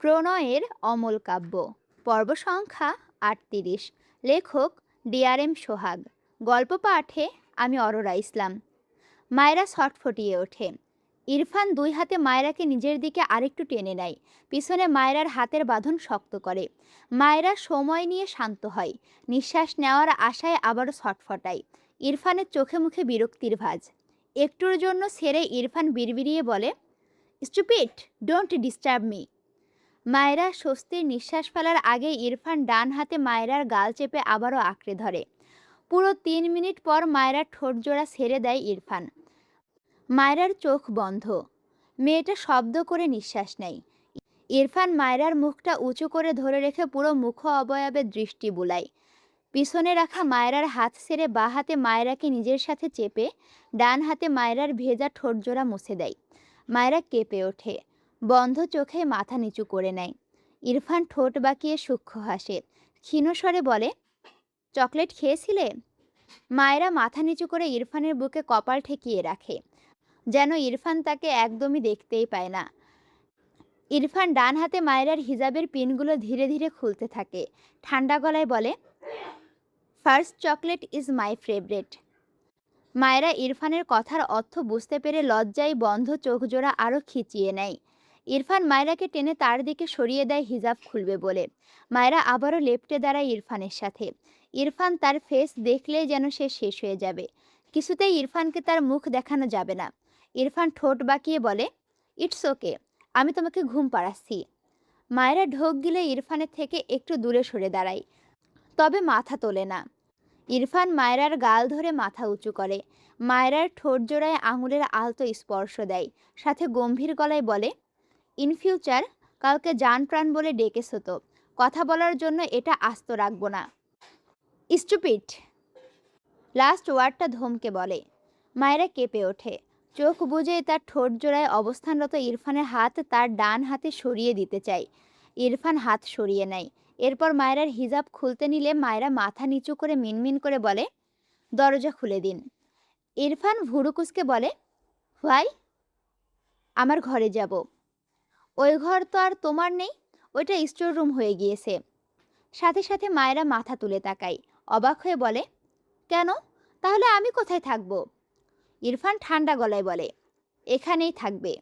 প্রণয়ের অমল কাব্য পর্ব সংখ্যা ৩৮। লেখক ডিআরএম সোহাগ। গল্প পাঠে আমি অরোরা ইসলাম। মায়রা ছটফটিয়ে ওঠে। ইরফান দুই হাতে মায়রাকে নিজের দিকে আরেকটু টেনে নেয়। পিছনে মায়রার হাতের বাঁধন শক্ত করে। মায়রা সময় নিয়ে শান্ত হয়। নিঃশ্বাস নেওয়ার আশায় আবারও ছটফটায়। ইরফানের চোখে মুখে বিরক্তির ভাঁজ। একটুর জন্য ছেড়ে ইরফান বিড়বিড়িয়ে বলে, স্টুপিড, ডোন্ট ডিস্টার্ব মি। মায়রা স্বস্তির নিঃশ্বাস ফেলার আগে ইরফান ডান হাতে মায়রার গাল চেপে আবারও আঁকড়ে ধরে। পুরো ৩ মিনিট পর মায়রার ঠোঁট জোড়া ছেড়ে দেয় ইরফান। মায়রার চোখ বন্ধ। মেয়েটা শব্দ করে নিঃশ্বাস নেয়। ইরফান মায়রার মুখটা উঁচু করে ধরে রেখে পুরো মুখ অবয়বে দৃষ্টি বুলায়। পিছনে রাখা মায়রার হাত ছেড়ে বাঁ হাতে মায়রাকে নিজের সাথে চেপে ডান হাতে মায়রার ভেজা ঠোঁট জোড়া মুছে দেয়। মায়রা কেঁপে ওঠে। বন্ধ চোখে মাথা নিচু করে নেয়। ইরফান ঠোঁট বাঁকিয়ে সূক্ষ্ম হাসে। ক্ষীণস্বরে বলে, চকলেট খেয়েছিলে? মায়রা মাথা নিচু করে ইরফানের বুকে কপাল ঠেকিয়ে রাখে, যেন ইরফান তাকে একদমই দেখতেই পায় না। ইরফান ডান হাতে মায়রার হিজাবের পিনগুলো ধীরে ধীরে খুলতে থাকে। ঠান্ডা গলায় বলে, first chocolate is my favourite. Myra ইরফানের কথার অর্থ বুঝতে পেরে লজ্জায় বন্ধ চোখ জোড়া আরও খিচিয়ে নেয়। ইরফান মায়রাকে টেনে তার দিকে সরিয়ে দেয় হিজাব খুলবে বলে। মায়রা আবারও লেপ্টে দাঁড়ায় ইরফানের সাথে। ইরফান তার ফেস দেখলেই যেন সে শেষ হয়ে যাবে। কিছুতেই ইরফানকে তার মুখ দেখানো যাবে না। ইরফান ঠোঁট বাঁকিয়ে বলে, ইটস ওকে, আমি তোমাকে ঘুম পাড়াচ্ছি। মায়রা ঢোক গিলে ইরফানের থেকে একটু দূরে সরে দাঁড়ায়, তবে মাথা তোলে না। ইরফান মায়রার গাল ধরে মাথা উঁচু করে। মায়রার ঠোঁট জোড়ায় আঙুলের আলতো স্পর্শ দেয়। সাথে গম্ভীর গলায় বলে, ইন ফিউচার কাউকে জান প্রাণ বলে ডেকেছো তো, কথা বলার জন্য এটা আস্ত রাখবো না। স্টুপিড, লাস্ট ওয়ার্ডটা ধমকে বলে। মায়রা কেঁপে ওঠে। চোখ বুজে তার ঠোঁট জোড়ায় অবস্থানরত ইরফানের হাত তার ডান হাতে সরিয়ে দিতে চায়। ইরফান হাত সরিয়ে নেয়। এরপর মায়রার হিজাব খুলতে নিলে মায়রা মাথা নিচু করে মিনমিন করে বলে, দরজা খুলে দিন। ইরফান ভুরুকুসকে বলে, হোয়াই? আমার ঘরে যাব। ওই ঘর তো আর তোমার নেই, ওইটা স্টোর রুম হয়ে গিয়েছে। সাথে সাথে মায়েরা মাথা তুলে তাকায়, অবাক হয়ে বলে, কেন? তাহলে আমি কোথায় থাকব? ইরফান ঠান্ডা গলায় বলে, এখানেই থাকবে।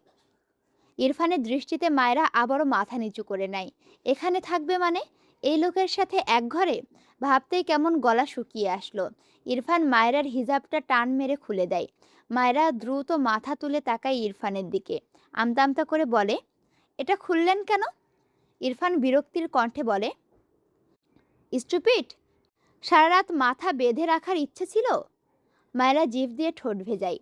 ইরফানের দৃষ্টিতে মায়েরা আবারও মাথা নিচু করে নেয়। এখানে থাকবে মানে? এই লোকের সাথে এক ঘরে? ভাবতেই কেমন গলা শুকিয়ে আসলো। ইরফান মায়রার হিজাবটা টান মেরে খুলে দেয়। মায়রা দ্রুত মাথা তুলে তাকায় ইরফানের দিকে। আমতা আমতা করে বলে, এটা খুললেন কেন? ইরফান বিরক্তির কণ্ঠে বলে, স্টুপিড, সারা রাত মাথা বেঁধে রাখার ইচ্ছে ছিল? মায়রা জিভ দিয়ে ঠোঁট ভেজায়।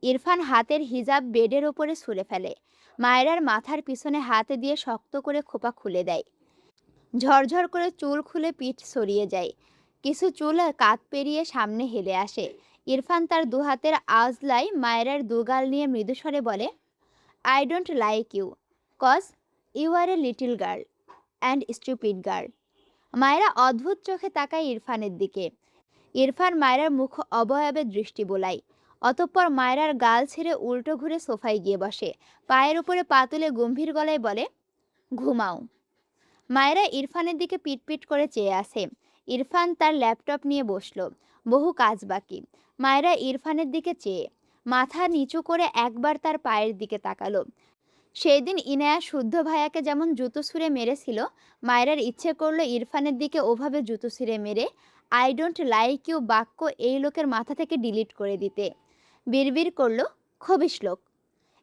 ইরফান হাতের হিজাব বেডের ওপরে ছুঁড়ে ফেলে। মায়রার মাথার পিছনে হাত দিয়ে শক্ত করে খোপা খুলে দেয়। ঝরঝর করে চুল খুলে পিঠ সরিয়ে যায়। কিছু চুল কাত পেরিয়ে সামনে হেলে আসে। ইরফান তার দু হাতের আজলাই মায়রার দুগাল নিয়ে মৃদুস্বরে বলে, I don't like you, cause you are a little girl and stupid girl. Myra অদ্ভুত চোখে তাকায় ইরফানের দিকে। ইরফান মায়রার মুখ অবয়বে দৃষ্টি বোলায়। অতঃপর মায়রার গাল ছেড়ে উল্টো ঘুরে সোফায় গিয়ে বসে। পায়ের উপরে পা তুলে গম্ভীর গলায় বলে, ঘুমাও। মায়রা ইরফানের দিকে পিটপিট করে চেয়ে আসে। ইরফান তার ল্যাপটপ নিয়ে বসলো। বহু কাজ বাকি। মায়রা ইরফানের দিকে চেয়ে মাথা নিচু করে একবার তার পায়ের দিকে তাকালো। সেই দিন ইনায়া শুদ্ধ ভাইয়াকে যেমন জুতো ছুঁড়ে মেরেছিল, মায়রার ইচ্ছে করলো ইরফানের দিকে ওভাবে জুতো ছুঁড়ে মেরে আই ডোন্ট লাইক ইউ বাক্য এই লোকের মাথা থেকে ডিলিট করে দিতে। বিড়বিড় করলো, খবিশ লোক।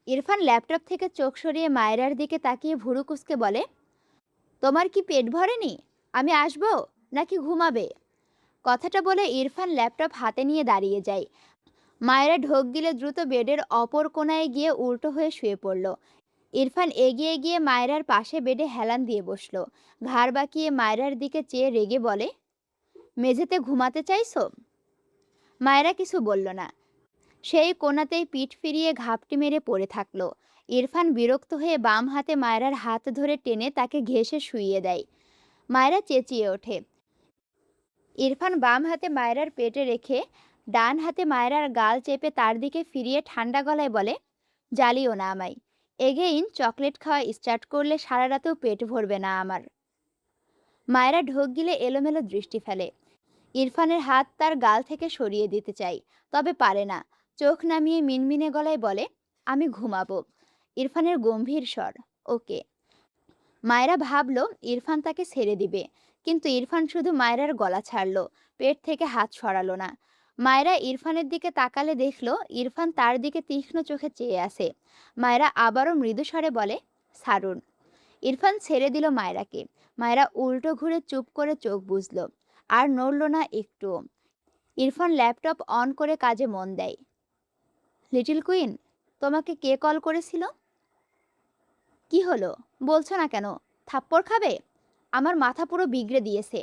ইরফান ল্যাপটপ থেকে চোখ সরিয়ে মায়রার দিকে তাকিয়ে ভুরু কুঁচকে বলে, তোমার কি পেট ভরেনি? আমি আসবো নাকি ঘুমাবে? কথাটা বলে ইরফান ল্যাপটপ হাতে নিয়ে দাঁড়িয়ে যায়। মায়েরা ঢোক গিলে দ্রুত বেডের অপর কোণায় গিয়ে উল্টো হয়ে শুয়ে পড়ল। ইরফান এগিয়ে গিয়ে মায়রার পাশে বেডে হেলান দিয়ে বসলো। ঘাড় বাঁকিয়ে মায়রার দিকে চেয়ে রেগে বলে, মেঝেতে ঘুমাতে চাইছো? মায়রা কিছু বলল না। সেই কোণাতেই পিঠ ফিরিয়ে ঘাপটি মেরে পড়ে থাকলো। ইরফান বিরক্ত হয়ে বাম হাতে মায়রার হাত ধরে টেনে তাকে ঘেঁষে শুইয়ে দেয়। মায়রা চেঁচিয়ে ওঠে। ইরফান বাম হাতে মায়রার পেটে রেখে ডান হাতে মায়রার গাল চেপে তার দিকে ফিরিয়ে ঠান্ডা গলায় বলে, জ্বালিও না আমায়। এগেইন চকলেট খাওয়া স্টার্ট করলে সারা রাতেও পেট ভরবে না আমার। মায়েরা ঢোক গিলে এলোমেলো দৃষ্টি ফেলে। ইরফানের হাত তার গাল থেকে সরিয়ে দিতে চাই, তবে পারে না। চোখ নামিয়ে মিনমিনে গলায় বলে, আমি ঘুমাবো। ইরফানের গম্ভীর স্বর, ওকে। মায়েরা ভাবল ইরফান তাকে ছেড়ে দিবে, কিন্তু ইরফান শুধু মায়েরার গলা ছাড়লো, পেট থেকে হাত সরালো না। মায়েরা ইরফানের দিকে তাকালে দেখলো ইরফান তার দিকে তীক্ষ্ণ চোখে চেয়ে আছে। মায়েরা আবারও মৃদু স্বরে বলে, ছাড়ুন। ইরফান ছেড়ে দিল মায়েরাকে। মায়েরা উল্টো ঘুরে চুপ করে চোখ বুঝলো, আর নড়ল না একটুও। ইরফান ল্যাপটপ অন করে কাজে মন দেয়। লিটল কুইন, তোমাকে কে কল করেছিল? কি হলো, বলছো না কেন? থাপ্পড় খাবে? আমার মাথা পুরো বিগড়ে দিয়েছে।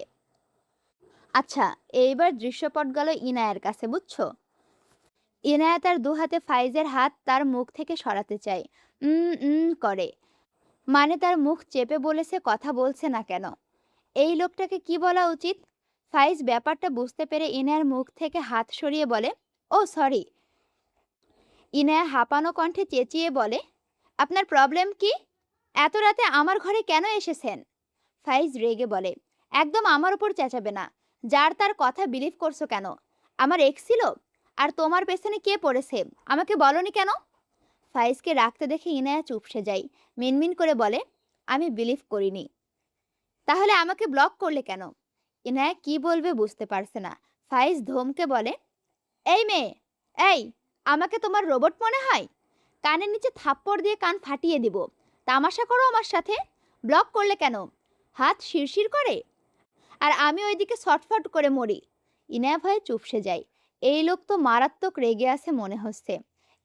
আচ্ছা, এইবার দৃশ্যপট গেল ইনায়ার কাছে, বুঝছো? ইনায়া তার দু হাতে ফাইজের হাত তার মুখ থেকে সরাতে চায়। করে, মানে তার মুখ চেপে বলেছে কথা বলছে না কেন। এই লোকটাকে কি বলা উচিত? ফাইজ ব্যাপারটা বুঝতে পেরে ইনায়ার মুখ থেকে হাত সরিয়ে বলে, ও সরি। ইনায়া হাঁপানো কণ্ঠে চেঁচিয়ে বলে, আপনার প্রবলেম কি? এত রাতে আমার ঘরে কেন এসেছেন? ফাইজ রেগে বলে, একদম আমার উপর চেঁচাবে না। যার তার কথা বিলিভ করছো কেন? আমার এক্স ছিল? আর তোমার পেছনে কে পড়েছে, আমাকে বলনি কেন? ফাইজকে রাখতে দেখে ইনায়া চুপসে যায়। মিনমিন করে বলে, আমি বিলিভ করিনি। তাহলে আমাকে ব্লক করলে কেন? ইনায়া কি বলবে বুঝতে পারছে না। ফাইজ ধমকে বলে, এই মেয়ে, এই, আমাকে তোমার রোবট মনে হয়? কানের নিচে থাপ্পড় দিয়ে কান ফাটিয়ে দিব। তামাশা করো আমার সাথে? ব্লক করলে কেন? হাত শিরশির করে? আর আমি ওইদিকে ছটফট করে মরি। ইনায়া ভয়ে চুপসে যায়। এই লোক তো মারাত্মক রেগে আছে মনে হচ্ছে।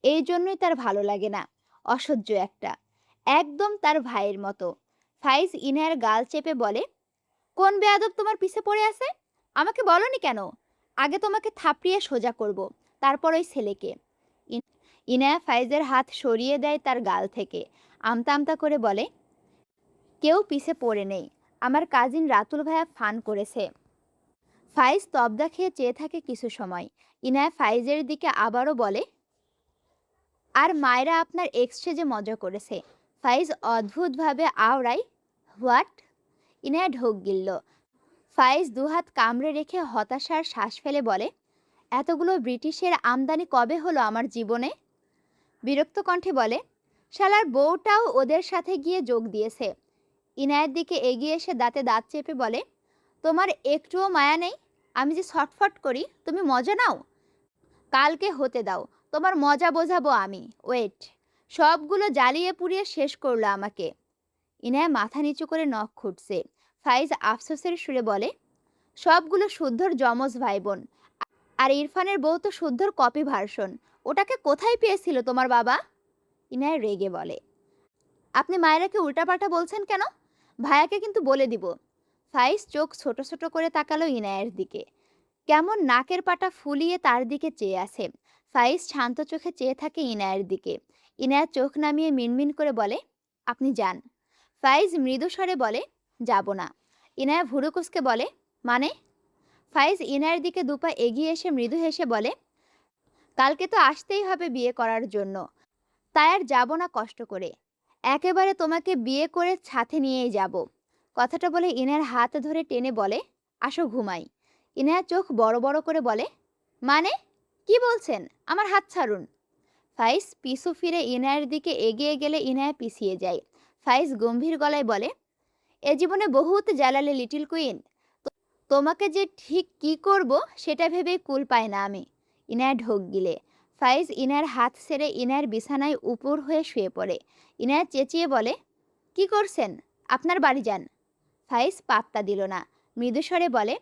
এই জন্যই তার ভালো লাগে না। অসহ্য একটা, একদম তার ভাইয়ের মতো। ফাইজ ইনায়ার গাল চেপে বলে, কোন বেয়াদব তোমার পিছে পড়ে আছে? আমাকে বলনি কেন? আগে তোমাকে থাপড়িয়ে সোজা করব, তারপর ওই ছেলেকে। ইনায়া ফাইজের হাত সরিয়ে দেয় তার গাল থেকে। আমতা আমতা করে বলে, কেউ পিছে পড়ে নেই, আমার কাজিন রাতুল ভাইয়া ফান করেছে। ফাইজ তবদা খেয়ে চেয়ে থাকে কিছু সময়। ইনায়া ফাইজের দিকে আবারও বলে, আর মায়েরা আপনার এক্সচেঞ্জে মজা করেছে। ফাইজ অদ্ভুতভাবে আওড়ায়, হোয়াট? ইনায়া ঢোক গিলল। ফাইজ দুহাত কামড়ে রেখে হতাশার শ্বাস ফেলে বলে, এতগুলো ব্রিটিশের আমদানি কবে হলো আমার জীবনে? বিরক্ত কণ্ঠে বলে, শালার বউটাও ওদের সাথে গিয়ে যোগ দিয়েছে। ইনায়ের দিকে এগিয়ে এসে দাঁতে দাঁত চেপে বলে, তোমার একটুও মায়া নেই? আমি যে ছটফট করি, তুমি মজা নাও? কালকে হতে দাও, তোমার মজা বোঝাবো আমি। ওয়েট। সবগুলো জ্বালিয়ে পুড়িয়ে শেষ করলো আমাকে। ইনায়া মাথা নিচু করে নখ খুঁটছে। ফাইজ আফসোসের সুরে বলে, সবগুলো শুদ্ধর যমজ ভাই বোন। আর ইরফানের বউ তো শুদ্ধর কপি ভার্সন। ওটাকে কোথায় পেয়েছিল তোমার বাবা? ইনায়া রেগে বলে, আপনি মায়েরাকে উল্টাপাল্টা বলছেন কেন? ভাইয়াকে কিন্তু বলে দিব। ফাইজ চোখ ছোট ছোট করে তাকালো ইনায়ের দিকে। কেমন নাকের পাটা ফুলিয়ে তার দিকে চেয়ে আছে। ফাইজ শান্ত চোখে চেয়ে থাকে ইনায়ের দিকে। ইনায়া চোখ নামিয়ে মিনমিন করে বলে, আপনি যান। ফাইজ মৃদু স্বরে বলে, যাব না। ইনায়া ভুরু কুঁচকে বলে, মানে? ফাইজ ইনায়ের দিকে দুপা এগিয়ে এসে মৃদু হেসে বলে, কালকে তো আসতেই হবে বিয়ে করার জন্য, তাই আর যাব না কষ্ট করে। একেবারে তোমাকে বিয়ে করে সাথে নিয়েই যাব। কথাটা বলে ইনার হাত ধরে টেনে বলে, আসো ঘুমাই। ইনায়া চোখ বড় বড় করে বলে, মানে? কি বলছেন? আমার হাত ছাড়ুন। ফাইজ পিছু ফিরে ইনায়ের দিকে এগিয়ে গেলে ইনায়া পিছিয়ে যায়। ফাইজ গম্ভীর গলায় বলে, এ জীবনে বহুত জ্বালালে লিটল কুইন। তোমাকে যে ঠিক কি করব সেটা ভেবেই কুল পাই না আমি। ইনায়া ঢোক গিলে। ফাইজ ইনার হাত ছেড়ে ইনার বিছানায় উপর হয়ে শুয়ে পড়ে। ইনায়া চেঁচিয়ে বলে, কি করছেন? আপনার বাড়ি যান। ফাইজ পাত্তা দিল না। মৃদুস্বরে বলে,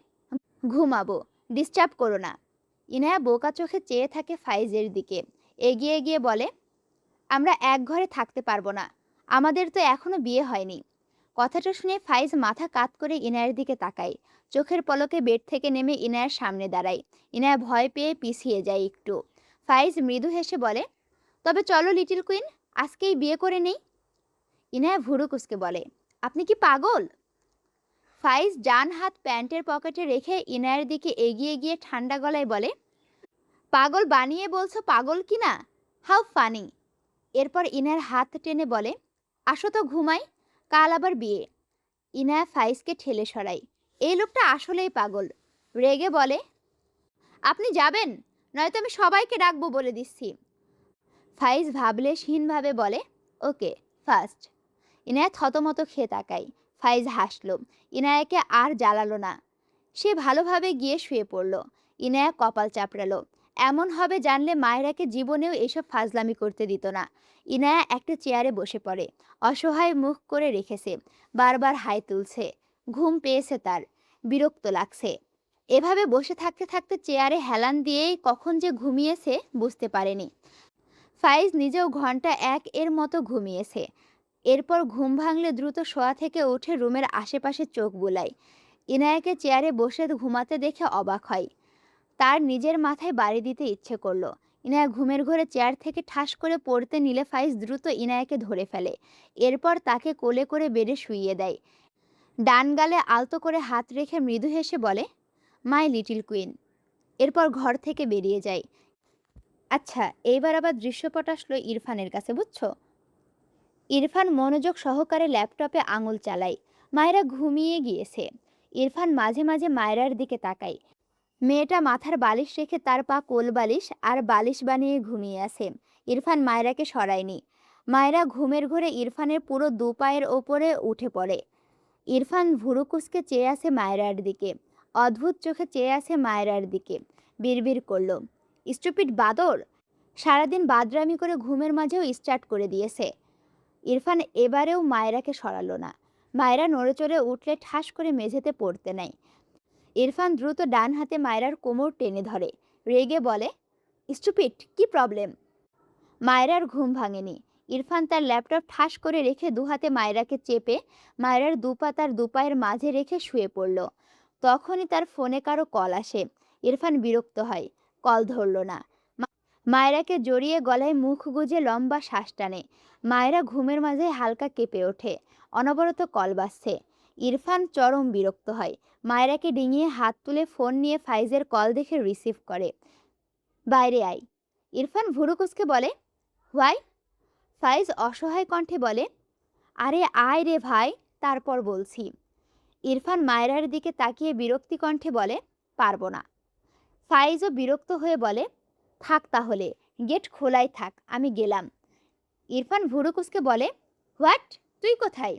ঘুমাবো, ডিস্টার্ব করো না। ইনায়া বোকা চোখে চেয়ে থাকে ফাইজের দিকে। এগিয়ে গিয়ে বলে, আমরা এক ঘরে থাকতে পারবো না, আমাদের তো এখনো বিয়ে হয়নি। কথাটা শুনে ফাইজ মাথা কাত করে ইনায়ের দিকে তাকায়। চোখের পলকে বেড থেকে নেমে ইনায়ের সামনে দাঁড়ায়। ইনায়া ভয় পেয়ে পিছিয়ে যায় একটু। ফাইজ মৃদু হেসে বলে, তবে চলো লিটল কুইন, আজকেই বিয়ে করে নেই। ইনায়া ভুরু কুঁচকে বলে, আপনি কি পাগল? ফাইজ ডান হাত প্যান্টের পকেটে রেখে ইনায়ের দিকে এগিয়ে গিয়ে ঠান্ডা গলায় বলে, পাগল বানিয়ে বলছো পাগল কি না? How funny. এরপর ইনায়ার হাত টেনে বলে, আসো তো ঘুমাই, কাল আবার বিয়ে। ইনায়া ফাইজকে ঠেলে সরায়। এই লোকটা আসলেই পাগল। রেগে বলে, আপনি যাবেন, নয়তো আমি সবাইকে ডাকবো বলে দিচ্ছি। ফাইজ ভাবলেশহীনভাবে বলে, ওকে, ফার্স্ট। ইনায়া থতমত খেয়ে তাকায়। ফাইজ হাসল। ইনায়াকে আর জ্বালালো না। সে ভালোভাবে গিয়ে শুয়ে পড়ল। ইনায়া কপাল চাপড়ালো। এমন হবে জানলে মায়েরাকে জীবনেও এসব ফাজলামি করতে দিত না। ইনায়া একটা চেয়ারে বসে পড়ে। অসহায় মুখ করে রেখেছে। বারবার হাই তুলছে। ঘুম পেয়েছে তার। বিরক্ত লাগছে। এভাবে বসে থাকতে থাকতে চেয়ারে হেলান দিয়েই কখন যে ঘুমিয়েছে বুঝতে পারেনি। ফাইজ নিজেও ঘন্টা এক এর মতো ঘুমিয়েছে। এরপর ঘুম ভাঙলে দ্রুত শোয়া থেকে উঠে রুমের আশেপাশে চোখ বুলায়। ইনায়াকে চেয়ারে বসে ঘুমাতে দেখে অবাক হয়। তার নিজের মাথায় বাড়ি দিতে ইচ্ছে করলো। ইনায়া ঘুমের ঘোরে চেয়ার থেকে ঠাস করে পড়তে নিলে ফাইজ দ্রুত ইনায়াকে ধরে ফেলে। এরপর তাকে কোলে করে বেডে শুইয়ে দেয়। ডান গালে আলতো করে হাত রেখে মৃদু হেসে বলে, মাই লিটিল কুইন। এরপর ঘর থেকে বেরিয়ে যায়। আচ্ছা, এইবার আবার দৃশ্যপট আসলো ইরফানের কাছে, বুঝছো? ইরফান মনোযোগ সহকারে ল্যাপটপে আঙুল চালায়। মায়েরা ঘুমিয়ে গিয়েছে। ইরফান মাঝে মাঝে মায়েরার দিকে তাকায়। মেয়েটা মাথার বালিশ রেখে তার পা কোল বালিশ আর বালিশ বানিয়ে ঘুমিয়ে আছে। ইরফান মায়েরাকে সরায়নি। মায়েরা ঘুমের ঘোরে ইরফানের পুরো দু পায়ের ওপরে উঠে পড়ে। ইরফান ভুরু কুঁচকে চেয়ে আছে মায়েরার দিকে। অদ্ভুত চোখে চেয়ে আছে মায়েরার দিকে। বিড়বিড় করল, স্টুপিড বাদর, সারাদিন বাদরামি করে ঘুমের মাঝেও স্টার্ট করে দিয়েছে। ইরফান এবারেও মায়েরাকে সরালো না। মায়েরা নড়েচড়ে উঠলে ঠাস করে মেঝেতে পড়তে নেয়। ইরফান দ্রুত ডান হাতে মায়েরার কোমর টেনে ধরে। রেগে বলে, স্টুপিড, কি প্রবলেম? মায়েরার ঘুম ভাঙেনি। ইরফান তার ল্যাপটপ ঠাস করে রেখে দু হাতে মায়েরাকে চেপে মায়েরার দুপা তার দুপায়ের মাঝে রেখে শুয়ে পড়ল। তখনই তার ফোনে কারো কল আসে। ইরফান বিরক্ত হয়। কল ধরল না। মায়েরাকে জড়িয়ে গলায় মুখ গুজে লম্বা শ্বাস টানে। মায়েরা ঘুমের মাঝে হালকা কেঁপে ওঠে। অনবরত কল বাজছে। ইরফান চরম বিরক্ত হয়। মায়েরাকে ডিঙিয়ে হাত তুলে ফোন নিয়ে ফাইজের কল দেখে রিসিভ করে। বাইরে আয়। ইরফান ভুরু কুঁচকে বলে, হোয়াই? ফাইজ অসহায় কণ্ঠে বলে, আরে আয় রে ভাই, তারপর বলছি। ইরফান মায়েরার দিকে তাকিয়ে বিরক্তি কণ্ঠে বলে, পারবো না। ফাইজও বিরক্ত হয়ে বলে, থাক তাহলে, গেট খোলাই থাক, আমি গেলাম। ইরফান ভুরু কুঁচকে বলে, হোয়াট? তুই কোথায়?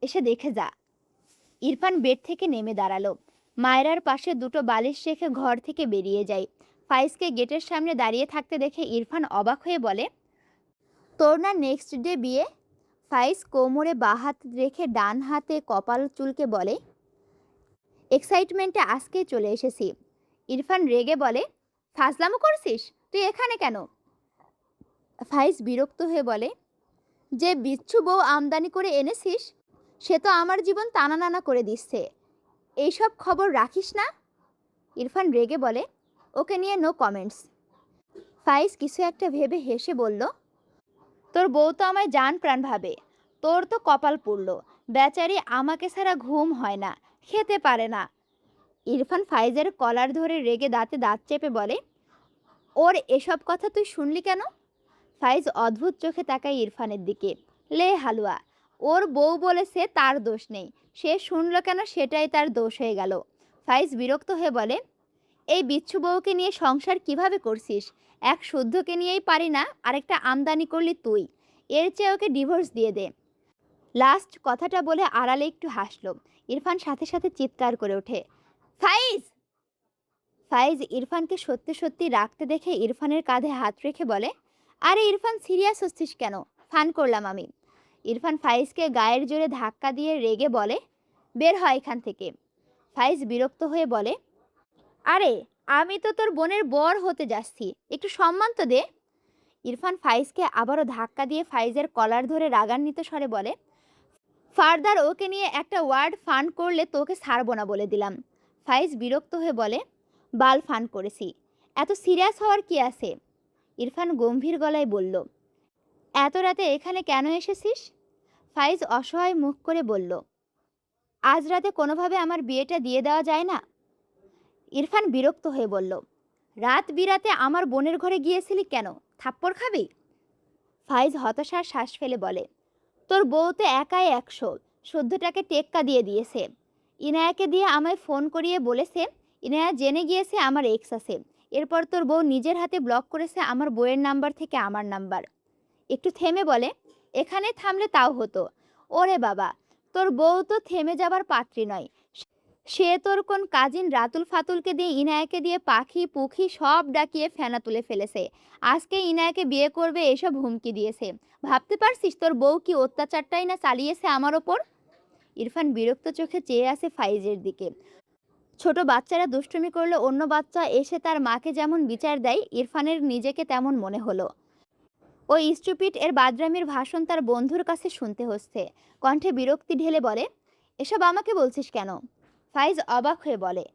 এসে দেখে যা। ইরফান বেড থেকে নেমে দাঁড়ালো। মায়েরার পাশে দুটো বালিশ রেখে ঘর থেকে বেরিয়ে যায়। ফাইজকে গেটের সামনে দাঁড়িয়ে থাকতে দেখে ইরফান অবাক হয়ে বলে, তোর না নেক্সট ডে বিয়ে? ফাইজ কোমরে বাঁ হাত রেখে ডান হাতে কপাল চুলকে বলে, এক্সাইটমেন্টে আজকেই চলে এসেছি। ইরফান রেগে বলে, ফাজলামো করছিস? তুই এখানে কেন? ফাইজ বিরক্ত হয়ে বলে, যে বিচ্ছু বউ আমদানি করে এনেছিস সে তো আমার জীবন টানা নানা করে দিচ্ছে। এইসব খবর রাখিস না? ইরফান রেগে বলে, ওকে নিয়ে নো কমেন্টস। ফাইজ কিছু একটা ভেবে হেসে বলল, তোর বউ তো আমায় জান প্রাণ ভাবে। তোর তো কপাল পুড়ল, বেচারি আমাকে ছাড়া ঘুম হয় না, খেতে পারে না। ইরফান ফাইজের কলার ধরে রেগে দাঁতে দাঁত চেপে বলে, ওর এসব কথা তুই শুনলি কেন? ফাইজ অদ্ভুত চোখে তাকায় ইরফানের দিকে। লে হালুয়া, ওর বউ বলেছে তার দোষ নেই, সে শুনলো কেন সেটাই তার দোষ হয়ে গেল। ফাইজ বিরক্ত হয়ে বলে, এই বিচ্ছু বউকে নিয়ে সংসার কিভাবে করছিস? এক শুদ্ধকে নিয়েই পারি না, আরেকটা আমদানি করলি তুই। এর চেয়ে ওকে ডিভোর্স দিয়ে দে। লাস্ট কথাটা বলে আড়ালে একটু হাসল। ইরফান সাথে সাথে চিৎকার করে ওঠে, ফাইজ! ফাইজ ইরফানকে সত্যি সত্যি রাখতে দেখে ইরফানের কাঁধে হাত রেখে বলে, আরে ইরফান, সিরিয়াস হচ্ছিস কেন? ফান করলাম আমি। ইরফান ফাইজকে গায়ের জোরে ধাক্কা দিয়ে রেগে বলে, বের হয় এখান থেকে। ফাইজ বিরক্ত হয়ে বলে, আরে আমি তো তোর বোনের বর হতে যাচ্ছি, একটু সম্মান তো দে। ইরফান ফাইজকে আবারও ধাক্কা দিয়ে ফাইজের কলার ধরে রাগান্বিত স্বরে বলে, ফার্দার ওকে নিয়ে একটা ওয়ার্ড ফান করলে তোকে ছাড়বো না বলে দিলাম। ফাইজ বিরক্ত হয়ে বলে, বাল ফান করেছি, এত সিরিয়াস হওয়ার কি আছে? ইরফান গম্ভীর গলায় বলল, এত রাতে এখানে কেন এসেছিস? ফাইজ অসহায় মুখ করে বলল, আজ রাতে কোনোভাবে আমার বিয়েটা দিয়ে দেওয়া যায় না? ইরফান বিরক্ত হয়ে বলল, রাত বিরাতে আমার বোনের ঘরে গিয়েছিলি কেন? থাপ্পড় খাবি? ফাইজ হতাশার শ্বাস ফেলে বলে, তোর বউ তো একাই 100, শুদ্ধটাকে টেক্কা দিয়ে দিয়েছে। ইনায়াকে দিয়ে আমায় ফোন করিয়ে বলেছে ইনায়া জেনে গিয়েছে আমার এক্স আছে। এরপর তোর বউ নিজের হাতে ব্লক করেছে আমার বউয়ের নাম্বার থেকে আমার নাম্বার। একটু থেমে বলে, এখানে থামলে তাও হতো। ওরে বাবা, তোর বউ তো থেমে যাবার পাত্রী নয়। সে তোর কোন কাজিন রাতুল ফাতুলকে দিয়ে ইনায়াকে দিয়ে পাখি পুখি সব ডাকিয়ে ফেনা তুলে ফেলেছে। আজকে ইনায়াকে বিয়ে করবে এসব হুমকি দিয়েছে। ভাবতে পারছিস তোর বউ কি অত্যাচারটাই না চালিয়েছে আমার ওপর? ইরফান বিরক্ত চোখে চেয়ে আছে ফাইজের দিকে। ছোট বাচ্চারা দুষ্টুমি করলে অন্য বাচ্চা এসে তার মাকে যেমন বিচার দেয়, ইরফানের নিজেকে তেমন মনে হলো। ওই স্টুপিড এর বাদরামির ভাষণ তার বন্ধুর কাছে শুনতে হচ্ছে। কণ্ঠে বিরক্তি ঢেলে বলে, এসব আমাকে বলছিস কেন? ফাইজ অবাক হয়ে বলে,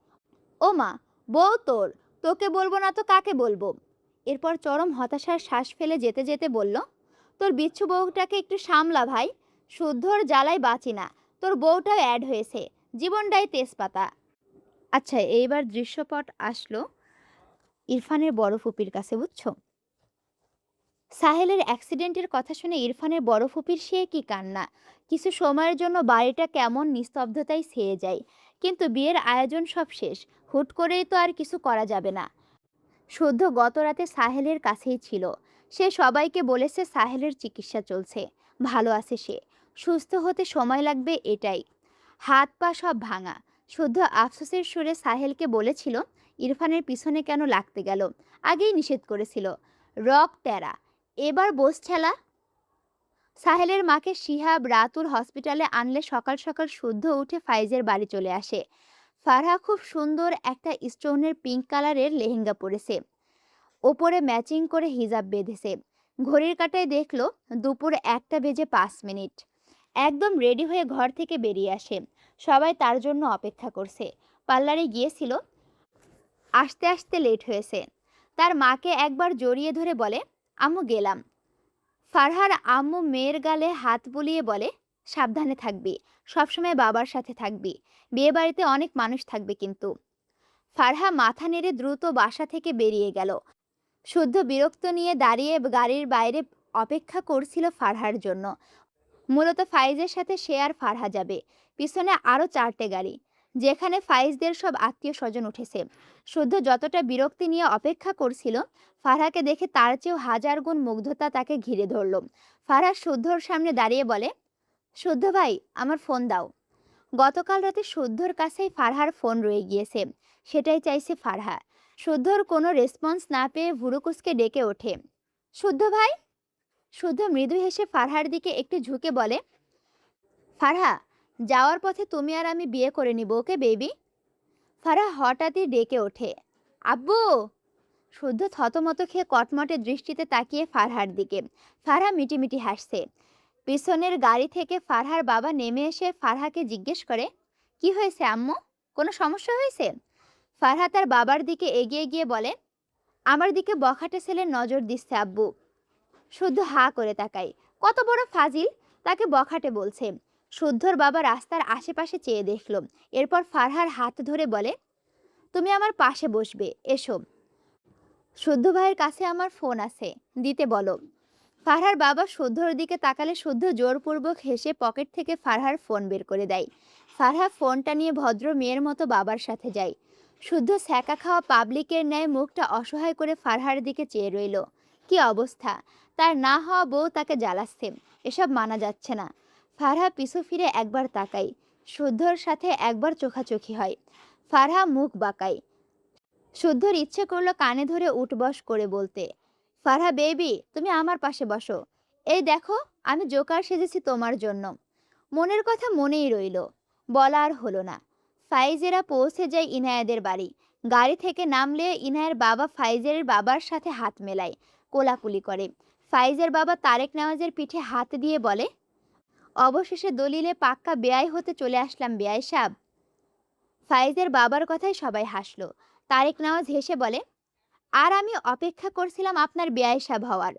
ও মা, বউ তোর, তোকে বলবো না তো কাকে বলবো? এরপর চরম হতাশার শ্বাস ফেলে যেতে যেতে বলল, তোর বিচ্ছু বউটাকে একটু সামলা ভাই। শুদ্ধর জ্বালায় বাঁচি না, তোর বউটাও অ্যাড হয়েছে, জীবনটাই তেজপাতা। আচ্ছা, এইবার দৃশ্যপট আসলো ইরফানের বড় ফুপির কাছে, বুঝছো? সাহেলের অ্যাক্সিডেন্টের কথা শুনে ইরফানের বড় ফুপির সে কি কান্না। কিছু সময়ের জন্য বাড়িটা কেমন নিস্তব্ধতায় ছেয়ে যায়। কিন্তু বিয়ের আয়োজন সব শেষ, হুট করেই তো আর কিছু করা যাবে না। শুদ্ধ গত রাতে সাহেলের কাছেই ছিল। সে সবাইকে বলেছে সাহেলের চিকিৎসা চলছে, ভালো আছে সে, সুস্থ হতে সময় লাগবে এটাই। হাত পা সব ভাঙা। শুদ্ধ আফসোসের সুরে সাহেলকে বলেছিল ইরফানের পিছনে কেন লাগতে গেল, আগেই নিষেধ করেছিল। রক টেরা, এবার বোস ঠেলা। সাহেলের মাকে শিহাব রাতুল হসপিটালে আনলে সকাল সকাল শুদ্ধ উঠে ফাইজের বাড়ি চলে আসে। ফারহা খুব সুন্দর একটা স্টোনের পিঙ্ক কালারের লেহেঙ্গা পরেছে, ওপরে ম্যাচিং করে হিজাব বেঁধেছে। ঘড়ির কাঁটায় দেখলো দুপুর 1:05। একদম রেডি হয়ে ঘর থেকে বেরিয়ে আসে। সবাই তার জন্য অপেক্ষা করছে। পার্লারে গিয়েছিল, আসতে আসতে লেট হয়েছে। তার মাকে একবার জড়িয়ে ধরে বলে, আম্মু গেলাম। ফারহার আম্মু মেয়ের গালে হাত বুলিয়ে বলে, সাবধানে থাকবি, সবসময় বাবার সাথে থাকবি, বিয়ে বাড়িতে অনেক মানুষ থাকবে কিন্তু। ফারহা মাথা নেড়ে দ্রুত বাসা থেকে বেরিয়ে গেল। শুদ্ধ বিরক্ত নিয়ে দাঁড়িয়ে গাড়ির বাইরে অপেক্ষা করছিল ফারহার জন্য। মূলত ফাইজের সাথে সে আর ফারহা যাবে। পিছনে আরও 4টে গাড়ি, যেখানে ফাইজদের সব আত্মীয় স্বজন উঠেছে। শুদ্ধ যতটা বিরক্তি নিয়ে অপেক্ষা করছিল, ফারহাকে দেখে তার চেয়েও হাজার গুণ মুগ্ধতা তাকে ঘিরে ধরল। ফারহা শুদ্ধর সামনে দাঁড়িয়ে বলে, শুদ্ধ ভাই, আমার ফোন দাও। গতকাল রাতে শুদ্ধর কাছেই ফারহার ফোন রয়ে গিয়েছে, সেটাই চাইছে ফারহা। শুদ্ধর কোনো রেসপন্স না পেয়ে ভুরুকুসকে ডেকে ওঠে, শুদ্ধ ভাই। শুদ্ধ মৃদু হেসে ফারহার দিকে একটু ঝুঁকে বলে, ফারহা, যাওয়ার পথে তুমি আর আমি বিয়ে করে নিব, ওকে বেবি? ফারহা হঠাৎই ডেকে ওঠে, আব্বু। শুদ্ধ থতমত খেয়ে কটমটে দৃষ্টিতে তাকিয়ে ফারহার দিকে। ফারহা মিটিমিটি হাসছে। পিছনের গাড়ি থেকে ফারহার বাবা নেমে এসে ফারহাকে জিজ্ঞেস করে, কি হয়েছে আম্মু, কোনো সমস্যা হয়েছে? ফারহা তার বাবার দিকে এগিয়ে গিয়ে বলে, আমার দিকে বখাটে ছেলের নজর দিচ্ছে আব্বু। শুদ্ধ হা করে তাকায়, কত বড় ফাজিল, তাকে বখাটে বলছে। শুদ্ধর বাবা রাস্তার আশেপাশে চেয়ে দেখল, এরপর ফারহার হাত ধরে বলে, তুমি আমার পাশে বসবে, এসো। শুদ্ধ ভাইয়ের কাছে আমার ফোন আছে, দিতে বলো। ফারহার বাবা শুদ্ধর দিকে তাকালে শুদ্ধ জোরপূর্বক হেসে পকেট থেকে ফারহার ফোন বের করে দেয়। ফারহা ফোনটা নিয়ে ভদ্র মেয়ের মতো বাবার সাথে যায়। শুদ্ধ ছ্যাঁকা খাওয়া পাবলিকের ন্যায় মুখটা অসহায় করে ফারহার দিকে চেয়ে রইল। কি অবস্থা, তার না হওয়া বউ তাকে জ্বালাচ্ছে, এসব মানা যাচ্ছে না। ফারহা পিছু ফিরে একবার তাকায়, শুদ্ধর সাথে একবার চোখাচোখি হয়। ফারহা মুখ বাঁকায়। শুদ্ধর ইচ্ছে করলো কানে ধরে উঠবস করে বলতে, ফারহা বেবি, তুমি আমার পাশে বসো, এই দেখো আমি জোকার সেজেছি তোমার জন্য। মনের কথা মনেই রইল, বলা আর হলো না। ফাইজেরা পৌঁছে যায় ইনায়াদের বাড়ি। গাড়ি থেকে নামলে ইনায়ের বাবা ফাইজের বাবার সাথে হাত মেলায়, কোলাকুলি করে। ফাইজের বাবা তারেক নেওয়াজের পিঠে হাত দিয়ে বলে, অবশেষে দলিলে পাক্কা বেয়াই হতে চলে আসলাম বেয়াই সাহেব। ফাইজের বাবার কথায় সবাই হাসলো। তারেক নেওয়াজ হেসে বলে, আর আমি অপেক্ষা করছিলাম আপনার বেয়াই সাহেব হওয়ার।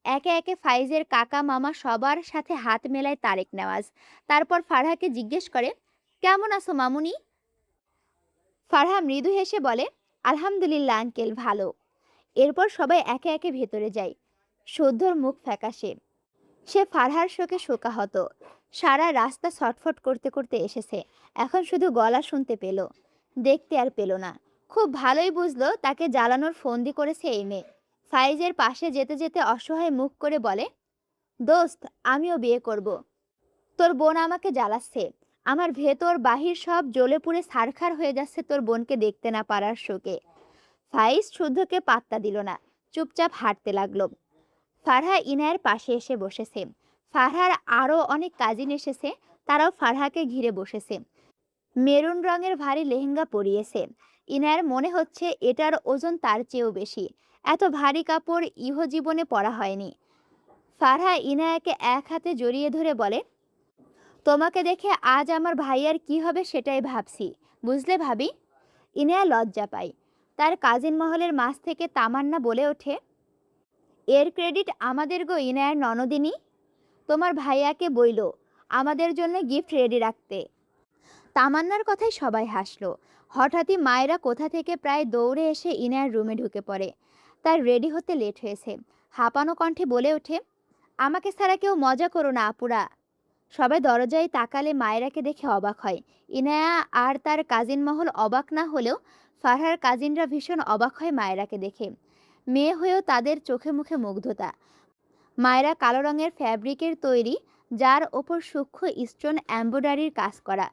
একে একে ফাইজের কাকা মামা সবার সাথে হাত মেলায় তারেক নেওয়াজ। তারপর ফারহাকে জিজ্ঞেস করে, কেমন আছো মামুনি? ফারহা মৃদু হেসে বলে, আলহামদুলিল্লাহ আঙ্কেল, ভালো। এরপর সবাই একে একে ভেতরে যায়। শুদ্ধর মুখ ফ্যাকাশে। সে ফারহার শোকে শোকাহত। সারা রাস্তা ছটফট করতে করতে এসেছে, এখন শুধু গলা শুনতে পেল, দেখতে আর পেল না। খুব ভালোই বুঝলো তাকে জ্বালানোর ফন্দি করেছে এই মেয়ে। ফাইজের পাশে যেতে যেতে অসহায় মুখ করে বলে, দোস্ত, আমিও বিয়ে করব। তোর বোন আমাকে জ্বালাচ্ছে। আমার ভেতর বাহির সব জ্বলে পুড়ে ছারখার হয়ে যাচ্ছে তোর বোনকে দেখতে না পারার শোকে। ফাইজ শুদ্ধকে পাত্তা দিল না, চুপচাপ হাঁটতে লাগলো। ফারহা ইনায়ের পাশে এসে বসেছে। ফারহার আরও অনেক কাজিন এসেছে, তারাও ফারহাকে ঘিরে বসেছে। মেরুন রঙের ভারী লেহেঙ্গা পরিয়েছে। ইনায়ের মনে হচ্ছে এটার ওজন তার চেয়েও বেশি। এত ভারী কাপড় ইহজীবনে পরা হয়নি। ফারহা ইনায়াকে এক হাতে জড়িয়ে ধরে বলে, তোমাকে দেখে আজ আমার ভাইয়ার কি হবে সেটাই ভাবছি, বুঝলে ভাবি? ইনায়া লজ্জা পায়। তার কাজিন মহলের মাঝ থেকে তামান্না বলে ওঠে, এর ক্রেডিট আমাদের গো ইনায়ার ননদিনী। তোমার ভাইয়াকে বইল আমাদের জন্য গিফট রেডি রাখতে। তামান্নার কথায় সবাই হাসলো। হঠাৎই মায়েরা কোথা থেকে প্রায় দৌড়ে এসে ইনায়ার রুমে ঢুকে পড়ে। তার রেডি হতে লেট হয়েছে। হাঁপানো কণ্ঠে বলে ওঠে, আমাকে ছাড়া কেউ মজা করো না আপুরা। সবাই দরজায় তাকালে মায়েরাকে দেখে অবাক হয়। ইনায়া আর তার কাজিন মহল অবাক না হলেও ফারহার কাজিনরা ভীষণ অবাক হয় মায়েরাকে দেখে। মেয়ে হয়েও তাদের চোখে মুখে মুগ্ধতা। মায়েরা কালো রঙের ফ্যাব্রিকের তৈরি, যার ওপর সূক্ষ্ম স্টোন এমব্রয়ডারির কাজ করা।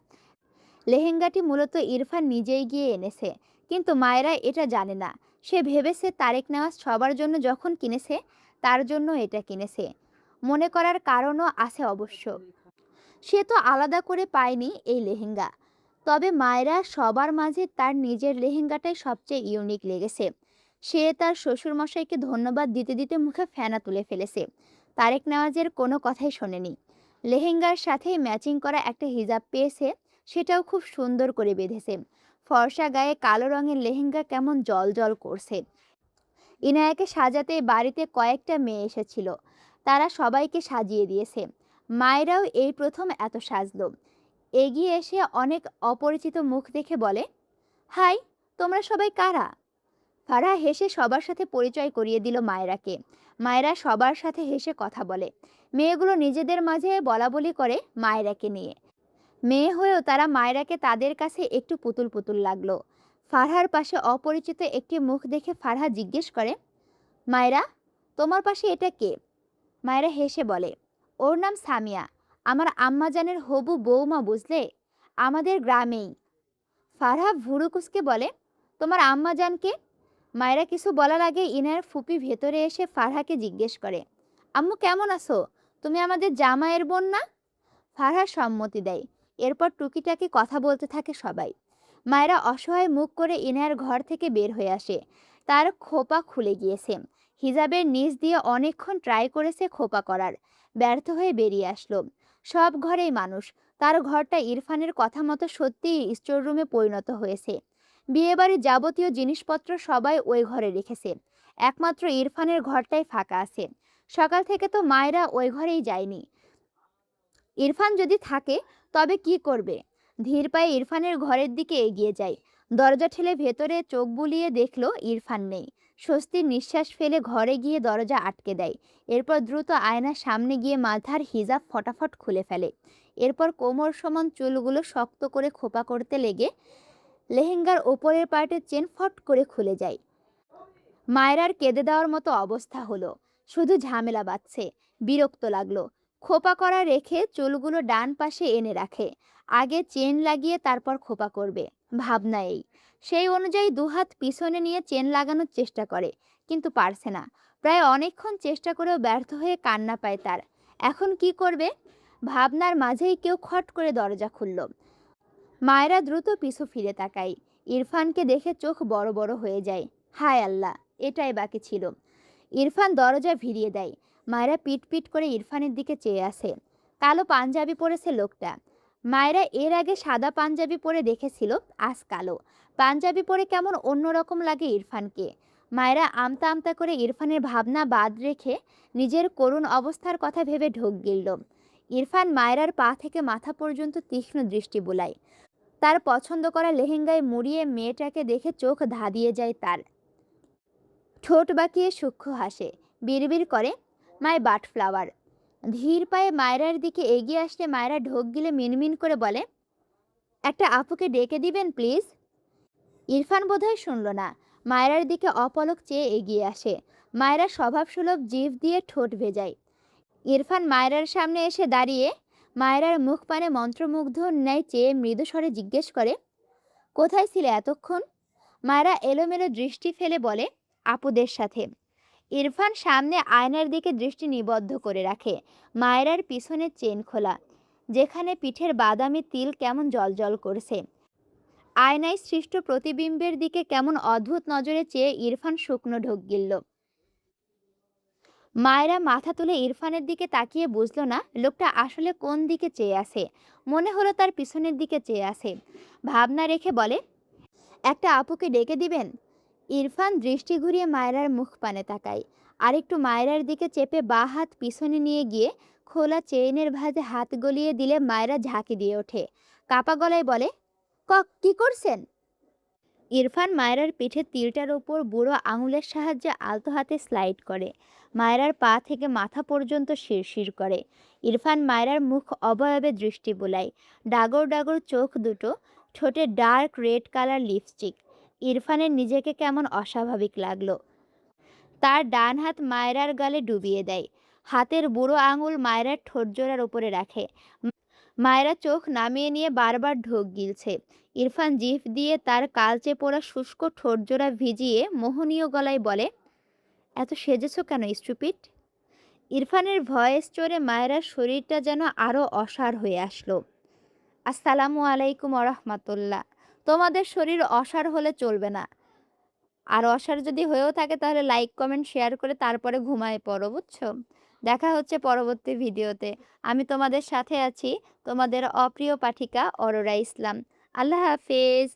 লেহেঙ্গাটি মূলত ইরফান নিজেই গিয়ে এনেছে, কিন্তু মায়েরা এটা জানে না। সে ভেবেছে তারেক নেওয়াজ সবার জন্য যখন কিনেছে, তার জন্য এটা কিনেছে। মনে করার কারণও আছে অবশ্য। সে তো আলাদা করে পায়নি এই লেহেঙ্গা। তবে মায়েরা সবার মাঝে তার নিজের লেহেঙ্গাটাই সবচেয়ে ইউনিক লেগেছে। সে তার শ্বশুরমশাইকে ধন্যবাদ দিতে দিতে মুখে ফেনা তুলে ফেলেছে। তারেক নেওয়াজের কোনো কথাই শোনেনি। লেহেঙ্গার সাথে ম্যাচিং করা একটা হিজাব পেয়েছে, সেটাও খুব সুন্দর করে বেঁধেছে। ফর্সা গায়ে কালো রঙের লেহেঙ্গা কেমন জল করছে। ইনায়াকে সাজাতে বাড়িতে কয়েকটা মেয়ে এসেছিল, তারা সবাইকে সাজিয়ে দিয়েছে। মায়েরাও এই প্রথম এত সাজলো। এগিয়ে এসে অনেক অপরিচিত মুখ দেখে বলে, হাই, তোমরা সবাই কারা? ফারহা হেসে সবার সাথে পরিচয় করিয়ে দিল মায়েরাকে। মায়েরা সবার সাথে হেসে কথা বলে। মেয়েগুলো নিজেদের মাঝে বলা বলি করে মায়েরাকে নিয়ে। মেয়ে হয়েও তারা মায়েরাকে তাদের কাছে একটু পুতুল পুতুল লাগলো। ফারহার পাশে অপরিচিত একটি মুখ দেখে ফারহা জিজ্ঞেস করে, মায়েরা, তোমার পাশে এটা কে? মায়েরা হেসে বলে, ওর নাম সামিয়া, আমার আম্মাজানের হবু বৌমা, বুঝলে, আমাদের গ্রামেই। ফারহা ভুরু কুঁচকে বলে, তোমার আম্মাজানকে? মায়েরা কিছু বলার আগে ইনার ফুপি ভেতরে এসে ফারহাকে জিজ্ঞেস করে, আম্মু কেমন আছো? তুমি আমাদের জামাইয়ের বোন না? ফারহা সম্মতি দেয়। এরপর টুকিটাকি কথা বলতে থাকে সবাই। মায়েরা অসহায় মুখ করে ইনায়ার ঘর থেকে বের হয়ে আসে। তার খোপা খুলে গিয়েছে। হিজাবের নিচ দিয়ে অনেকক্ষণ ট্রাই করেছে খোপা করার, ব্যর্থ হয়ে বেরিয়ে আসলো। সব ঘরেই মানুষ। তার ঘরটা ইরফানের কথা মতো সত্যিই স্টোর রুমে পরিণত হয়েছে। বিয়েবাড়ির যাবতীয় জিনিসপত্র সবাই ওই ঘরে রেখেছে। একমাত্র ইরফানের ঘরটাই ফাঁকা আছে। সকাল থেকে তো মায়েরা ওই ঘরেই যায়নি। ইরফান যদি থাকে তবে কি করবে? ধীর পায়ে ইরফানের ঘরের দিকে এগিয়ে যায়। দরজা ঠেলে ভেতরে চোখ বুলিয়ে দেখলো ইরফান নেই। স্বস্তির নিঃশ্বাস ফেলে ঘরে গিয়ে দরজা আটকে দেয়। এরপর দ্রুত আয়নার সামনে গিয়ে মাথার হিজাব ফটাফট খুলে ফেলে। এরপর কোমর সমান চুলগুলো শক্ত করে খোপা করতে লেগে লেহেঙ্গার ওপরের পার্টের চেন ফট করে খুলে যায়। মায়েরার কেঁদে দেওয়ার মতো অবস্থা হলো। শুধু ঝামেলা বাঁধছে। বিরক্ত লাগলো। খোপা করা রেখে চুলগুলো ডান পাশে এনে রাখে। আগে চেন লাগিয়ে তারপর খোপা করবে, ভাবনা এই। সেই অনুযায়ী দুহাত পিছনে নিয়ে চেন লাগানোর চেষ্টা করে, কিন্তু পারছে না। প্রায় অনেকক্ষণ চেষ্টা করেও ব্যর্থ হয়ে কান্না পায় তার। এখন কি করবে? ভাবনার মাঝেই কেউ খট করে দরজা খুলল। মায়েরা দ্রুত পিছু ফিরে তাকায়। ইরফানকে দেখে চোখ বড় বড় হয়ে যায়। হায় আল্লাহ, এটাই বাকি ছিল। ইরফান দরজা ভিড়িয়ে দেয়। মায়েরা পিট পিট করে ইরফানের দিকে চেয়ে আসে। কালো পাঞ্জাবি পরেছে লোকটা। মায়েরা এর আগে সাদা পাঞ্জাবি পরে দেখেছিল, আজ কালো পাঞ্জাবি পরে কেমন অন্যরকম লাগে ইরফানকে। মায়েরা আমতা আমতা করে ইরফানের ভাবনা বাদ রেখে নিজের করুণ অবস্থার কথা ভেবে ঢোক গিলল। ইরফান মায়েরার পা থেকে মাথা পর্যন্ত তীক্ষ্ণ দৃষ্টি বুলায়। তার পছন্দ করা লেহেঙ্গায় মুড়িয়ে মেয়েটাকে দেখে চোখ ধাঁধিয়ে যায় তার। ঠোঁট বাঁকিয়ে সূক্ষ্ম হাসে। বিড়বিড় করে, মাই বাট ফ্লাওয়ার। ধীর পায়ে মায়রার দিকে এগিয়ে আসলে মায়রা ঢোক গিলে মিনমিন করে বলে, একটা আপুকে ডেকে দিবেন প্লিজ। ইরফান বোধহয় শুনল না। মায়রার দিকে অপলক চেয়ে এগিয়ে আসে। মায়রা স্বভাবসুলভ জিভ দিয়ে ঠোঁট ভেজায়। ইরফান মায়রার সামনে এসে দাঁড়িয়ে মায়রার মুখ পানে মন্ত্রমুগ্ধ ন্যায় চেয়ে মৃদু স্বরে জিজ্ঞেস করে, কোথায় ছিলে এতক্ষণ? মায়রা এলোমেলো দৃষ্টি ফেলে বলে, আপুদের সাথে। ইরফান সামনে আয়নার দিকে দৃষ্টি নিবদ্ধ করে রাখে। মায়রার পিছনের চেন খোলা, যেখানে পিঠের বাদামি তিল কেমন জ্বলজ্বল করছে। আয়নায় সৃষ্ট প্রতিবিম্বের দিকে কেমন অদ্ভুত নজরে চেয়ে ইরফান শুকনো ঢোক গিলল। মায়েরা মাথা তুলে ইরফানের দিকে তাকিয়ে বুঝল না লোকটা আসলে কোন দিকে চেয়ে আছে। মনে হলো তার পিছনের দিকে চেয়ে আছে। ভাবনা রেখে বলে, একটা আপুকে ডেকে দিবেন। ইরফান দৃষ্টি ঘুরিয়ে মায়রার মুখ পানে তাকায়। আরেকটু মায়রার দিকে চেপে বা হাত পিছনে নিয়ে গিয়ে খোলা চেইনের ভাঁজে হাত গলিয়ে দিলে মায়রা ঝাঁকি দিয়ে ওঠে। কাপা গলায় বলে, কি করছেন? ইরফান মায়রার পিঠে তিলটার ওপর বুড়ো আঙুলের সাহায্যে আলতো হাতে স্লাইড করে। মায়রার পা থেকে মাথা পর্যন্ত শিরশির করে। ইরফান মায়রার মুখ অবয়বে দৃষ্টি বুলায়। ডাগর ডাগর চোখ দুটো, ঠোঁটে ডার্ক রেড কালার লিপস্টিক। ইরফানের নিজেকে কেমন অস্বাভাবিক লাগলো। তার ডান হাত মায়রার গালে ডুবিয়ে দেয়। হাতের বুড়ো আঙুল মায়রার ঠোঁটজোড়ার উপরে রাখে। মায়রা চোখ নামিয়ে নিয়ে বারবার ঢোক গিলছে। ইরফান জিভ দিয়ে তার কালচে পোড়া শুষ্ক ঠোঁটজোড়া ভিজিয়ে মোহনীয় গলায় বলে, এত সেজেছো কেন স্টুপিড? ইরফানের ভয়েস চড়ে মায়েরার শরীরটা যেন আরও অসাড় হয়ে আসলো। আসসালামু আলাইকুম রহমাতুল্লাহ। তোমাদের শরীর অসাড় হলে চলবে না। আর অসাড় যদি হয়েও থাকে তাহলে লাইক কমেন্ট শেয়ার করে তারপরে ঘুমায় পড়ো, বুঝছো? দেখা হচ্ছে পরবর্তী ভিডিওতে। আমি তোমাদের সাথে আছি, তোমাদের অপ্রিয় পাঠিকা অরোরা ইসলাম। আল্লাহ হাফেজ।